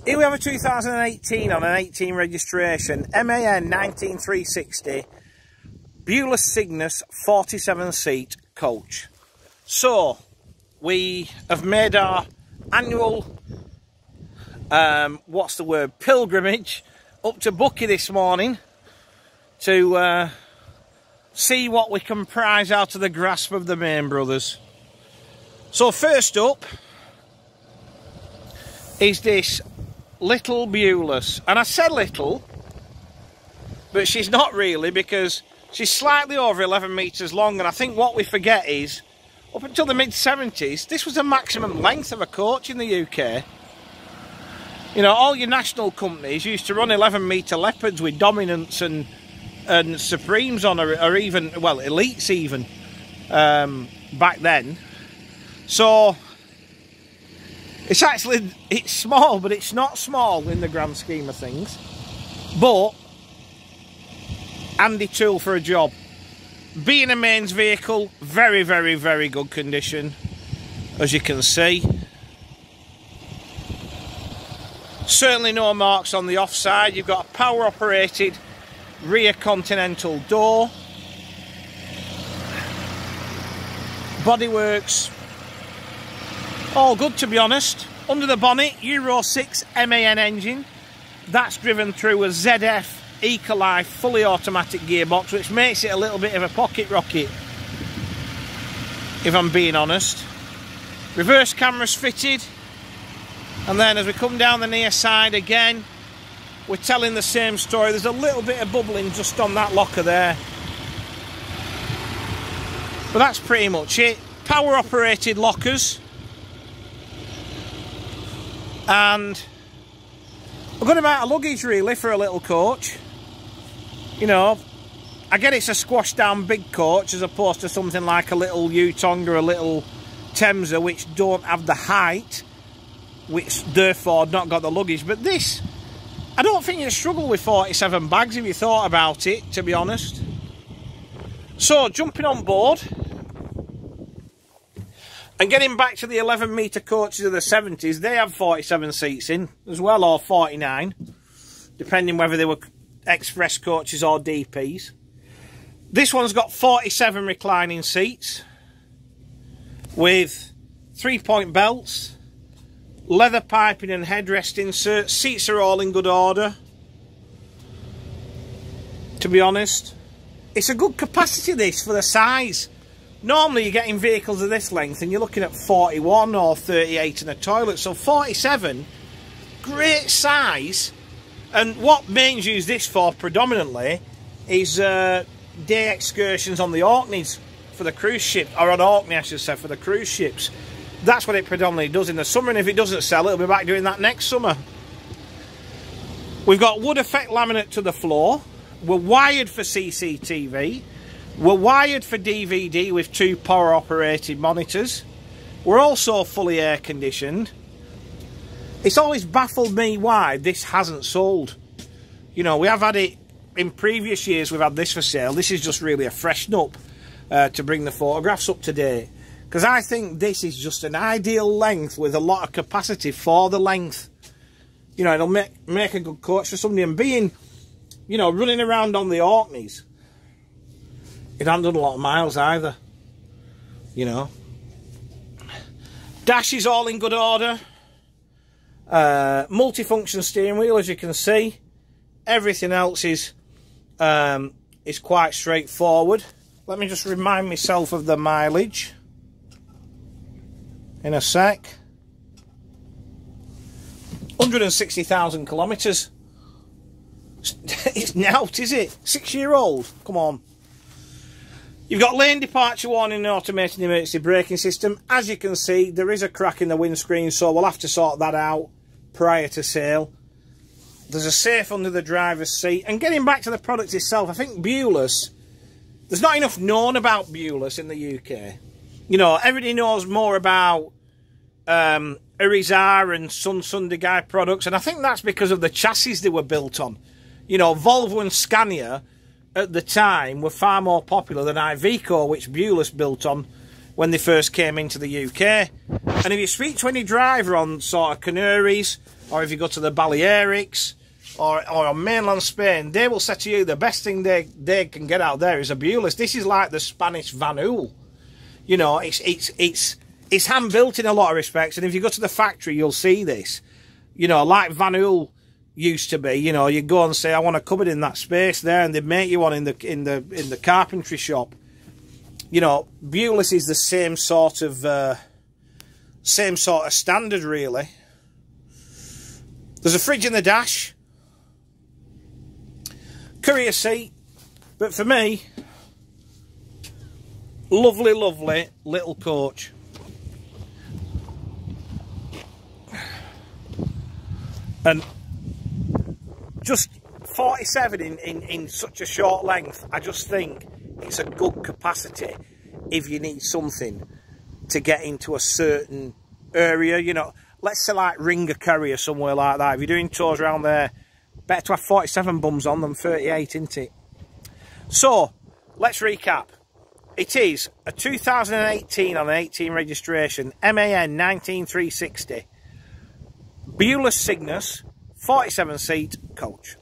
Here we have a 2018 on an 18 registration, MAN 19360, Beulas Cygnus 47-seat coach. So, we have made our annual, pilgrimage up to Bucky this morning to see what we can prize out of the grasp of the Main brothers. So first up is this little Beulas, and I said little, but she's not really, because she's slightly over 11 metres long, and I think what we forget is, up until the mid-70s, this was the maximum length of a coach in the UK. You know, all your national companies used to run 11-metre Leopards with Dominants and Supremes on, or even, well, Elites even, back then. So it's small, but it's not small in the grand scheme of things. But handy tool for a job. Being a mains vehicle, very, very, very good condition, as you can see. Certainly no marks on the offside. You've got a power operated rear continental door. Bodyworks all good, to be honest. Under the bonnet, Euro 6 MAN engine. That's driven through a ZF Ecolife fully automatic gearbox, which makes it a little bit of a pocket rocket, if I'm being honest. Reverse cameras fitted, and then as we come down the near side again, we're telling the same story. There's a little bit of bubbling just on that locker there, but that's pretty much it. Power operated lockers. And a good amount of luggage really for a little coach. You know, I get it's a squashed down big coach as opposed to something like a little Yutong or a little Temza, which don't have the height, which therefore not got the luggage. But this, I don't think you'd struggle with 47 bags if you thought about it, to be honest. So jumping on board and getting back to the 11-metre coaches of the 70s, they have 47 seats in as well, or 49, depending whether they were express coaches or DPs. This one's got 47 reclining seats with 3-point belts, leather piping and headrest inserts. Seats are all in good order, to be honest. It's a good capacity, this, for the size. Normally you're getting vehicles of this length and you're looking at 41 or 38 in a toilet. So 47, great size. And what Mains use this for predominantly is day excursions on the Orkneys for the cruise ship, or on Orkney I should say, for the cruise ships. That's what it predominantly does in the summer, and if it doesn't sell, it'll be back doing that next summer. We've got wood effect laminate to the floor. We're wired for CCTV. We're wired for DVD with 2 power operated monitors. We're also fully air conditioned. It's always baffled me why this hasn't sold. You know, we have had it in previous years, we've had this for sale. This is just really a freshen up to bring the photographs up to date. Because I think this is just an ideal length with a lot of capacity for the length. You know, it'll make a good coach for somebody. And being, you know, running around on the Orkneys, it hasn't done a lot of miles either, you know. Dash is all in good order. Multifunction steering wheel, as you can see. Everything else is quite straightforward. Let me just remind myself of the mileage in a sec. 160,000 kilometres. It's not, is it? 6-year-old? Come on. You've got lane departure warning and automated emergency braking system. As you can see, there is a crack in the windscreen, so we'll have to sort that out prior to sale. There's a safe under the driver's seat. And getting back to the product itself, I think Beulas, there's not enough known about Beulas in the UK. You know, everybody knows more about Irizar and Sunday products, and I think that's because of the chassis they were built on. You know, Volvo and Scania at the time were far more popular than Iveco, which Beulas built on when they first came into the UK. And if you speak to any driver on sort of Canaries, or if you go to the Balearics, or on mainland Spain, they will say to you the best thing they can get out there is a Beulas. This is like the Spanish Van Hool. You know, it's hand built in a lot of respects, and if you go to the factory, you'll see this. You know, like Van Hool used to be. You know, you go and say, I want a cupboard in that space there, and they make you one in the carpentry shop. You know, Beulas is the same sort of standard, really. There's a fridge in the dash, courier seat, but for me, lovely, lovely little coach. And just 47 in such a short length, I just think it's a good capacity if you need something to get into a certain area. You know, let's say like Ringer Curry or somewhere like that. If you're doing tours around there, better to have 47 bums on than 38, isn't it? So, let's recap. It is a 2018 on an 18 registration, MAN 19360. Beulas Cygnus, 47 seat coach.